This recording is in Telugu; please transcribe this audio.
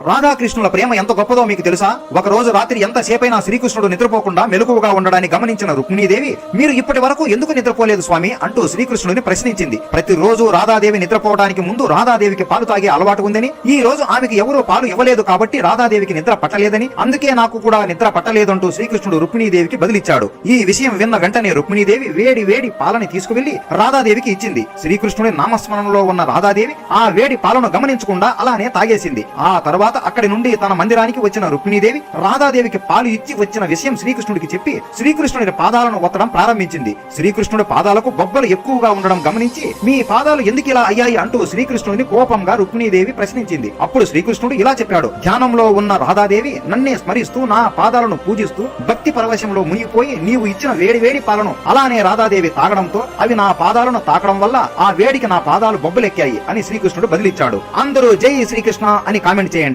రాధాకృష్ణుల ప్రేమ ఎంత గొప్పదో మీకు తెలుసా? ఒక రోజు రాత్రి ఎంతసేపైనా శ్రీకృష్ణుడు నిద్రపోకుండా మెలకువగా ఉండడాన్ని గమనించిన రుక్మిణీదేవి, మీరు ఇప్పటి వరకు ఎందుకు నిద్రపోలేదు స్వామి అంటూ శ్రీకృష్ణుడిని ప్రశ్నించింది. ప్రతిరోజు రాధాదేవి నిద్రపోవడానికి ముందు రాధాదేవికి పాలు తాగే అలవాటు ఉందని, ఈ రోజు ఆమెకి ఎవరూ పాలు ఇవ్వలేదు కాబట్టి రాధాదేవికి నిద్ర పట్టలేదని, అందుకే నాకు కూడా నిద్ర పట్టలేదంటూ శ్రీకృష్ణుడు రుక్మిణీదేవికి బదిలిచ్చాడు. ఈ విషయం విన్న వెంటనే రుక్మిణీదేవి వేడి వేడి పాలని తీసుకువెళ్లి రాధాదేవికి ఇచ్చింది. శ్రీకృష్ణుడి నామస్మరణలో ఉన్న రాధాదేవి ఆ వేడి పాలను గమనించకుండా అలానే తాగేసింది. ఆ తర్వాత అక్కడి నుండి తన మందిరానికి వచ్చిన రుక్మిణీదేవి రాధాదేవికి పాలు ఇచ్చి వచ్చిన విషయం శ్రీకృష్ణుడికి చెప్పి శ్రీకృష్ణుడి పాదాలను ఒత్తడం ప్రారంభించింది. శ్రీకృష్ణుడి పాదాలకు బొబ్బలు ఎక్కువగా ఉండడం గమనించి, మీ పాదాలు ఎందుకు ఇలా అయ్యాయి అంటూ శ్రీకృష్ణుడిని కోపంగా రుక్మిణీదేవి ప్రశ్నించింది. అప్పుడు శ్రీకృష్ణుడు ఇలా చెప్పాడు, ధ్యానంలో ఉన్న రాధాదేవి నన్నే స్మరిస్తూ నా పాదాలను పూజిస్తూ భక్తి పరవశంలో మునిగిపోయి నీవు ఇచ్చిన వేడి వేడి పాలను అలానే రాధాదేవి తాగడంతో అవి నా పాదాలను తాకడం వల్ల ఆ వేడికి నా పాదాలు బొబ్బలెక్కాయి అని శ్రీకృష్ణుడు బదిలిచ్చాడు. అందరూ జై శ్రీకృష్ణ అని కామెంట్ చేయండి.